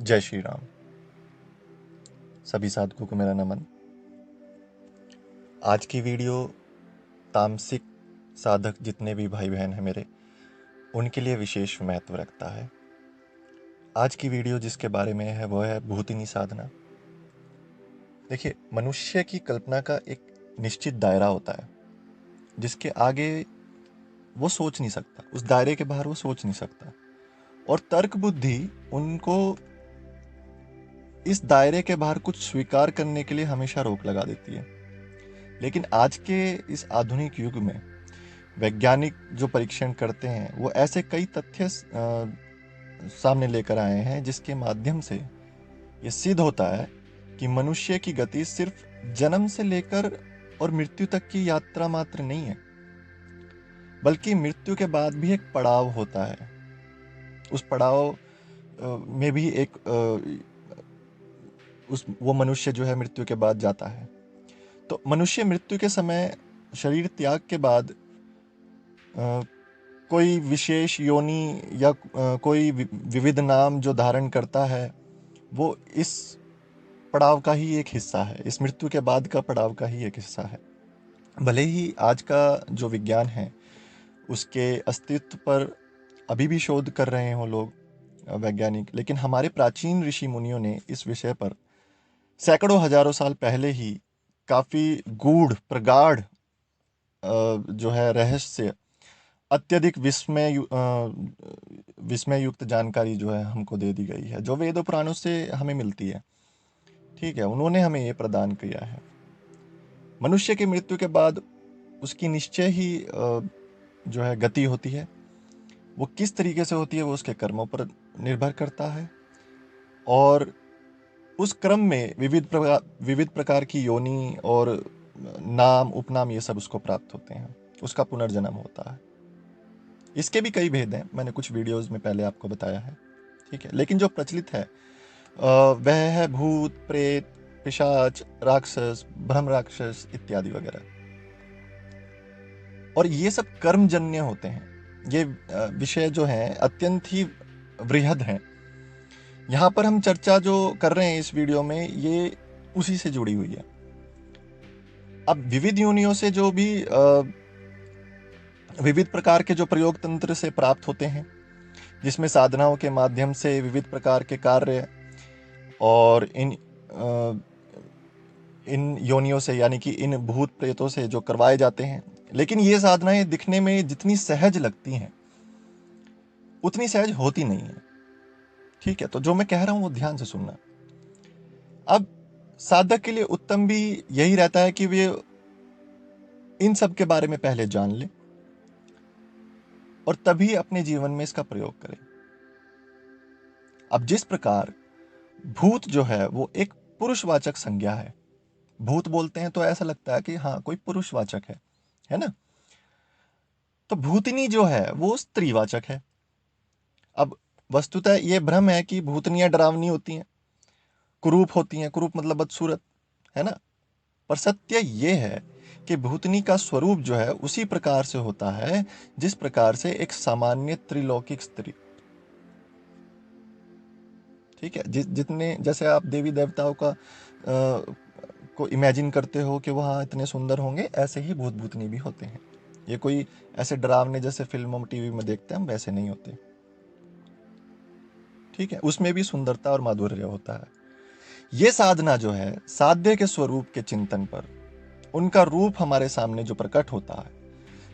जय श्री राम। सभी साधकों को मेरा नमन। आज की वीडियो तामसिक साधक जितने भी भाई बहन हैं मेरे, उनके लिए विशेष महत्व रखता है। आज की वीडियो जिसके बारे में है वो है भूतिनी साधना। देखिए, मनुष्य की कल्पना का एक निश्चित दायरा होता है जिसके आगे वो सोच नहीं सकता, उस दायरे के बाहर वो सोच नहीं सकता, और तर्क बुद्धि उनको इस दायरे के बाहर कुछ स्वीकार करने के लिए हमेशा रोक लगा देती है। लेकिन आज के इस आधुनिक युग में वैज्ञानिक जो परीक्षण करते हैं वो ऐसे कई तथ्य सामने लेकर आए हैं जिसके माध्यम से ये सिद्ध होता है कि मनुष्य की गति सिर्फ जन्म से लेकर और मृत्यु तक की यात्रा मात्र नहीं है, बल्कि मृत्यु के बाद भी एक पड़ाव होता है। उस पड़ाव में भी एक वो मनुष्य जो है मृत्यु के बाद जाता है। तो मनुष्य मृत्यु के समय शरीर त्याग के बाद कोई विशेष योनि या कोई विविध नाम जो धारण करता है, वो इस पड़ाव का ही एक हिस्सा है, इस मृत्यु के बाद का पड़ाव का ही एक हिस्सा है। भले ही आज का जो विज्ञान है उसके अस्तित्व पर अभी भी शोध कर रहे हों लोग, वैज्ञानिक, लेकिन हमारे प्राचीन ऋषि मुनियों ने इस विषय पर सैकड़ों हजारों साल पहले ही काफी गूढ़ प्रगाढ़ जो है रहस्य, अत्यधिक विस्मय युक्त जानकारी जो है हमको दे दी गई है, जो वेदों पुराणों से हमें मिलती है। ठीक है, उन्होंने हमें ये प्रदान किया है। मनुष्य की मृत्यु के बाद उसकी निश्चय ही जो है गति होती है। वो किस तरीके से होती है वो उसके कर्मों पर निर्भर करता है, और उस क्रम में विविध प्रकार की योनि और नाम उपनाम ये सब उसको प्राप्त होते हैं, उसका पुनर्जन्म होता है। इसके भी कई भेद हैं, मैंने कुछ वीडियोस में पहले आपको बताया है। ठीक है, लेकिन जो प्रचलित है वह है भूत, प्रेत, पिशाच, राक्षस, ब्रह्म राक्षस इत्यादि वगैरह। और ये सब कर्मजन्य होते हैं। ये विषय जो हैं अत्यंत ही वृहद हैं। यहाँ पर हम चर्चा जो कर रहे हैं इस वीडियो में, ये उसी से जुड़ी हुई है। अब विविध योनियों से जो भी विविध प्रकार के जो प्रयोग तंत्र से प्राप्त होते हैं, जिसमें साधनाओं के माध्यम से विविध प्रकार के कार्य और इन योनियों से, यानी कि इन भूत प्रेतों से जो करवाए जाते हैं, लेकिन ये साधनाएं दिखने में जितनी सहज लगती हैं उतनी सहज होती नहीं है। ठीक है, तो जो मैं कह रहा हूं वो ध्यान से सुनना। अब साधक के लिए उत्तम भी यही रहता है कि वे इन सब के बारे में पहले जान ले और तभी अपने जीवन में इसका प्रयोग करें। अब जिस प्रकार भूत जो है वो एक पुरुषवाचक संज्ञा है, भूत बोलते हैं तो ऐसा लगता है कि हाँ कोई पुरुषवाचक है ना। तो भूतनी जो है वो स्त्रीवाचक है। अब वस्तुतः ये भ्रम है कि भूतनियां डरावनी होती हैं, कुरूप होती हैं, कुरूप मतलब बदसूरत, है ना। पर सत्य ये है कि भूतनी का स्वरूप जो है उसी प्रकार से होता है जिस प्रकार से एक सामान्य त्रिलौकिक स्त्री। ठीक है, जितने जैसे आप देवी देवताओं का को इमेजिन करते हो कि वहाँ इतने सुंदर होंगे, ऐसे ही भूत भूतनी भी होते हैं। ये कोई ऐसे डरावने जैसे फिल्मों में टीवी में देखते हैं हम वैसे नहीं होते। ठीक है, उसमें भी सुंदरता और माधुर्य होता है। ये साधना जो है साध्य के स्वरूप के चिंतन पर उनका रूप हमारे सामने जो प्रकट होता है,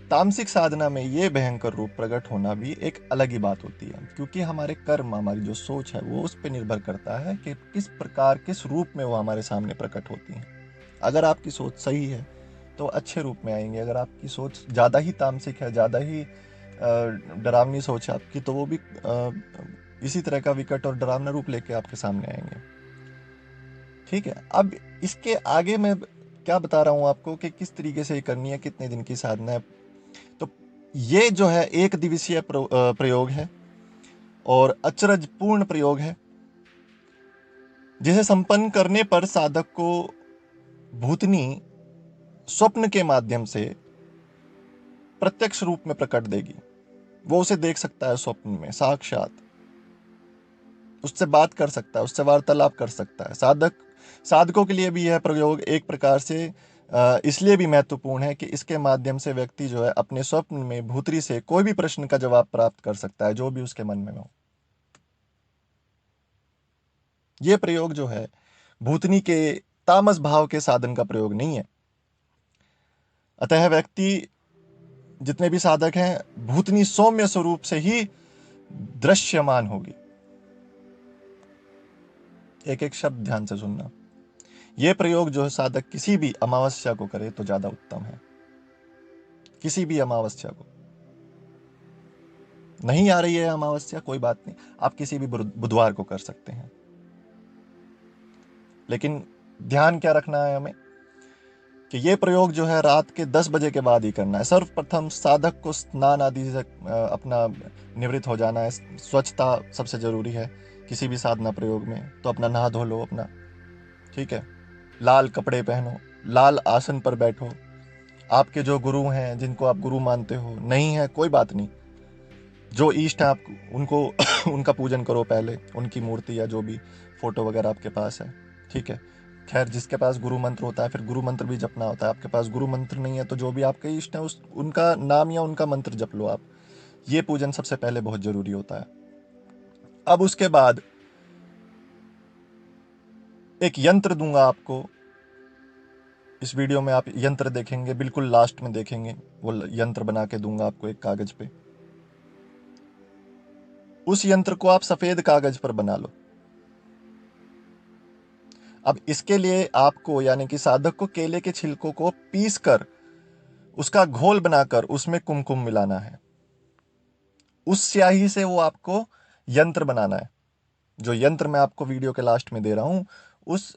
तामसिक साधना में ये भयंकर रूप प्रकट होना भी एक अलग ही बात होती है, क्योंकि हमारे कर्म, हमारी जो सोच है वो उस पर निर्भर करता है कि किस प्रकार, किस रूप में वो हमारे सामने प्रकट होती हैं। अगर आपकी सोच सही है तो अच्छे रूप में आएंगे। अगर आपकी सोच ज़्यादा ही तामसिक है, ज़्यादा ही डरावनी सोच है आपकी, तो वो भी इसी तरह का विकट और डरावना रूप लेके आपके सामने आएंगे। ठीक है, अब इसके आगे मैं क्या बता रहा हूँ आपको कि किस तरीके से ये करनी है, कितने दिन की साधना है। तो ये जो है एक दिवसीय प्रयोग है और अचरज पूर्ण प्रयोग है, जिसे संपन्न करने पर साधक को भूतनी स्वप्न के माध्यम से प्रत्यक्ष रूप में प्रकट देगी। वो उसे देख सकता है स्वप्न में साक्षात। उससे बात कर सकता है, उससे वार्तालाप कर सकता है। साधकों के लिए भी यह प्रयोग एक प्रकार से इसलिए भी महत्वपूर्ण है कि इसके माध्यम से व्यक्ति जो है अपने स्वप्न में भूतरी से कोई भी प्रश्न का जवाब प्राप्त कर सकता है जो भी उसके मन में हो। यह प्रयोग जो है भूतनी के तामस भाव के साधन का प्रयोग नहीं है। अतः व्यक्ति, जितने भी साधक हैं, भूतनी सौम्य स्वरूप से ही दृश्यमान होगी। एक एक शब्द ध्यान से सुनना। यह प्रयोग जो है साधक किसी भी अमावस्या को करे तो ज्यादा उत्तम है। किसी भी अमावस्या को, नहीं आ रही है अमावस्या, कोई बात नहीं, आप किसी भी बुधवार को कर सकते हैं। लेकिन ध्यान क्या रखना है हमें कि ये प्रयोग जो है रात के 10 बजे के बाद ही करना है। सर्वप्रथम साधक को स्नान आदि से अपना निवृत्त हो जाना है। स्वच्छता सबसे जरूरी है किसी भी साधना प्रयोग में। तो अपना नहा धो लो अपना, ठीक है, लाल कपड़े पहनो, लाल आसन पर बैठो। आपके जो गुरु हैं, जिनको आप गुरु मानते हो, नहीं है कोई बात नहीं, जो इष्ट है आप उनको उनका पूजन करो पहले, उनकी मूर्ति या जो भी फोटो वगैरह आपके पास है, ठीक है। खैर, जिसके पास गुरु मंत्र होता है फिर गुरु मंत्र भी जपना होता है। आपके पास गुरु मंत्र नहीं है तो जो भी आपके इष्ट है उस उनका नाम या उनका मंत्र जप लो आप। ये पूजन सबसे पहले बहुत जरूरी होता है। अब उसके बाद एक यंत्र दूंगा आपको। इस वीडियो में आप यंत्र देखेंगे, बिल्कुल लास्ट में देखेंगे, वो यंत्र बना के दूंगा आपको एक कागज पे। उस यंत्र को आप सफेद कागज पर बना लो। अब इसके लिए आपको, यानी कि साधक को, केले के छिलकों को पीस कर उसका घोल बनाकर उसमें कुमकुम मिलाना है। उस स्याही से वो आपको यंत्र बनाना है। जो यंत्र मैं आपको वीडियो के लास्ट में दे रहा हूं, उस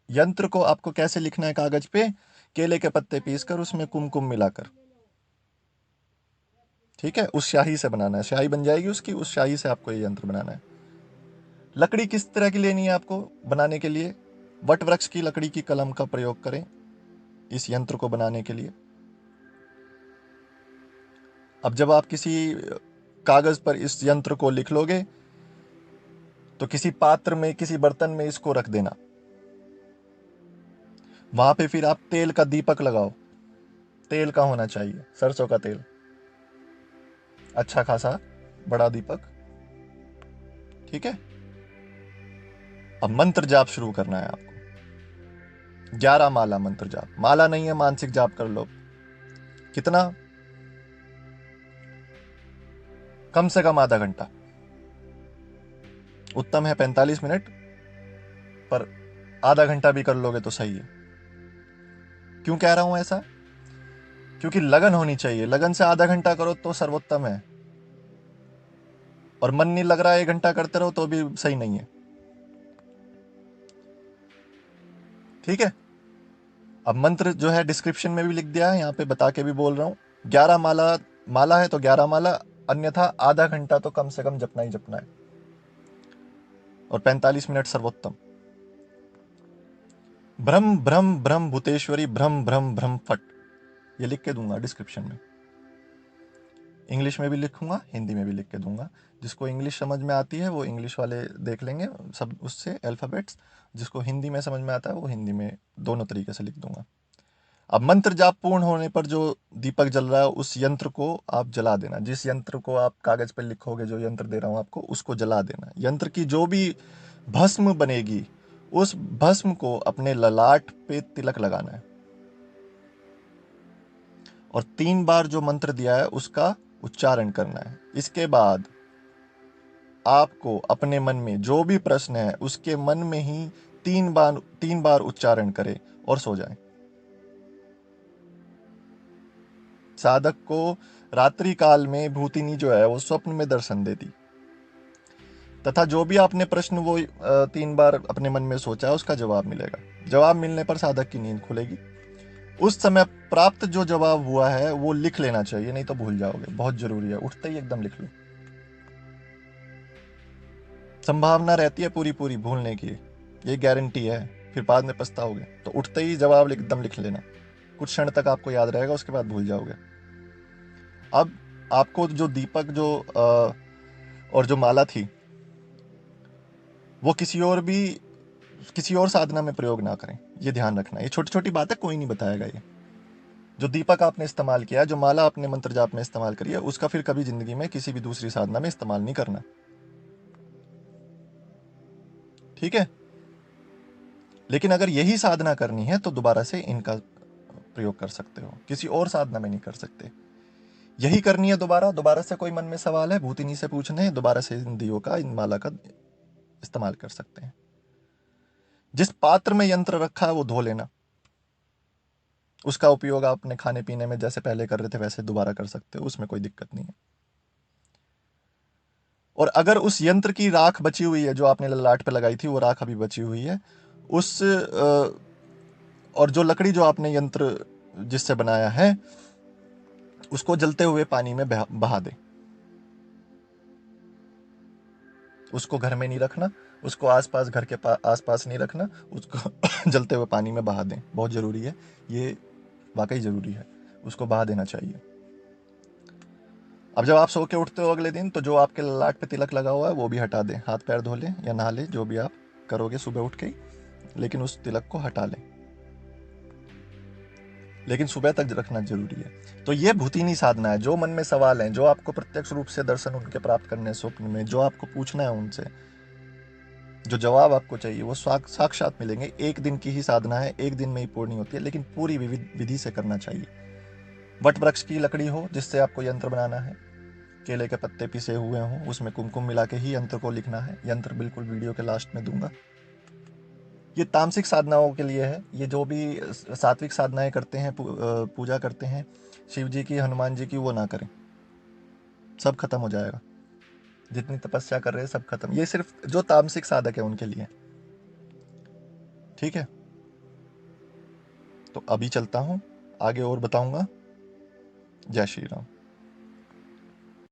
यंत्र को आपको कैसे लिखना है कागज पे, केले के पत्ते पीसकर उसमें कुमकुम मिलाकर, ठीक है, उस स्याही से बनाना है। स्याही बन जाएगी उसकी, उस स्याही से आपको ये यंत्र बनाना है। लकड़ी किस तरह की लेनी है आपको बनाने के लिए? वट वृक्ष की लकड़ी की कलम का प्रयोग करें इस यंत्र को बनाने के लिए। अब जब आप किसी कागज पर इस यंत्र को लिख लोगे तो किसी पात्र में, किसी बर्तन में इसको रख देना। वहां पे फिर आप तेल का दीपक लगाओ। तेल का होना चाहिए, सरसों का तेल, अच्छा खासा बड़ा दीपक, ठीक है। अब मंत्र जाप शुरू करना है आपको। 11 माला मंत्र जाप। माला नहीं है, मानसिक जाप कर लो। कितना? कम से कम आधा घंटा। उत्तम है 45 मिनट, पर आधा घंटा भी कर लोगे तो सही है। क्यों कह रहा हूं ऐसा? क्योंकि लगन होनी चाहिए। लगन से आधा घंटा करो तो सर्वोत्तम है, और मन नहीं लग रहा है 1 घंटा करते रहो तो भी सही नहीं है, ठीक है। अब मंत्र जो है डिस्क्रिप्शन में भी लिख दिया है, यहाँ पे बता के भी बोल रहा हूँ। 11 माला, माला है तो 11 माला, अन्यथा आधा घंटा तो कम से कम जपना ही जपना है, और 45 मिनट सर्वोत्तम। ब्रह्म ब्रह्म ब्रह्म भूतेश्वरी ब्रह्म ब्रह्म ब्रह्म फट, ये लिख के दूंगा डिस्क्रिप्शन में। इंग्लिश में भी लिखूंगा, हिंदी में भी लिख के दूंगा। जिसको इंग्लिश समझ में आती है वो इंग्लिश वाले देख लेंगे सब उससे अल्फ़ाबेट्स, जिसको हिंदी में समझ में आता है वो हिंदी में, दोनों तरीके से लिख दूंगा। अब मंत्र जाप पूर्ण होने पर जो दीपक जल रहा है उस यंत्र को आप जला देना। जिस यंत्र को आप कागज पर लिखोगे, जो यंत्र दे रहा हूं आपको, उसको जला देना। यंत्र की जो भी भस्म बनेगी उस भस्म को अपने ललाट पे तिलक लगाना है, और 3 बार जो मंत्र दिया है उसका उच्चारण करना है। इसके बाद आपको अपने मन में जो भी प्रश्न है उसके मन में ही 3 बार उच्चारण करें और सो जाएं। साधक को रात्रि काल में भूतिनी जो है वो स्वप्न में दर्शन देती, तथा जो भी आपने प्रश्न वो 3 बार अपने मन में सोचा है उसका जवाब मिलेगा। जवाब मिलने पर साधक की नींद खुलेगी। उस समय प्राप्त जो जवाब हुआ है वो लिख लेना चाहिए, नहीं तो भूल जाओगे। बहुत जरूरी है, उठते ही एकदम लिख लो। संभावना रहती है पूरी पूरी भूलने की, ये गारंटी है, फिर बाद में पछताओगे। तो उठते ही जवाब एकदम लिख लेना। कुछ क्षण तक आपको याद रहेगा, उसके बाद भूल जाओगे। अब आपको जो दीपक जो और जो माला थी वो किसी और साधना में प्रयोग ना करें। ये ध्यान रखना। ये छोटी छोटी बातें कोई नहीं बताएगा। ये जो दीपक आपने इस्तेमाल किया, जो माला आपने मंत्र जाप में इस्तेमाल करी है, उसका फिर कभी जिंदगी में किसी भी दूसरी साधना में इस्तेमाल नहीं करना। ठीक है। लेकिन अगर यही साधना करनी है तो दोबारा से इनका प्रयोग कर सकते हो, किसी और साधना में नहीं कर सकते। यही करनी है दोबारा, दोबारा से कोई मन में सवाल है भूतिनी से पूछने, दोबारा से इन दियों का, इन माला का इस्तेमाल कर सकते हैं। जिस पात्र में यंत्र रखा है वो धो लेना। उसका उपयोग आप अपने खाने पीने में जैसे पहले कर रहे थे वैसे दोबारा कर सकते हो, उसमें कोई दिक्कत नहीं है। और अगर उस यंत्र की राख बची हुई है जो आपने ललाट पे लगाई थी, वो राख अभी बची हुई है, उस और जो लकड़ी जो आपने यंत्र जिससे बनाया है, उसको जलते हुए पानी में बहा दे। उसको घर में नहीं रखना, उसको आसपास, घर के आसपास नहीं रखना, उसको जलते हुए पानी में बहा दें। बहुत ज़रूरी है ये, वाकई ज़रूरी है, उसको बहा देना चाहिए। अब जब आप सो के उठते हो अगले दिन, तो जो आपके ललाट पे तिलक लगा हुआ है वो भी हटा दें। हाथ पैर धो लें या नहा लें, जो भी आप करोगे सुबह उठ के ही, लेकिन उस तिलक को हटा लें। लेकिन सुबह तक रखना जरूरी है। तो ये भूतिनी साधना है। जो मन में सवाल हैं, जो आपको प्रत्यक्ष रूप से दर्शन उनके प्राप्त करने स्वप्न में, जो आपको पूछना है उनसे, जो जवाब आपको चाहिए, वो साक्षात मिलेंगे। एक दिन की ही साधना है, एक दिन में ही पूर्ण होती है, लेकिन पूरी विधि से करना चाहिए। वट वृक्ष की लकड़ी हो जिससे आपको यंत्र बनाना है, केले के पत्ते पिसे हुए हों, उसमें कुमकुम मिला के ही यंत्र को लिखना है। यंत्र बिल्कुल वीडियो के लास्ट में दूंगा। ये तामसिक साधनाओं के लिए है। ये जो भी सात्विक साधनाएं करते हैं, पूजा करते हैं शिव जी की, हनुमान जी की, वो ना करें, सब खत्म हो जाएगा। जितनी तपस्या कर रहे हैं सब खत्म। ये सिर्फ जो तामसिक साधक है उनके लिए। ठीक है, तो अभी चलता हूँ, आगे और बताऊंगा। जय श्री राम।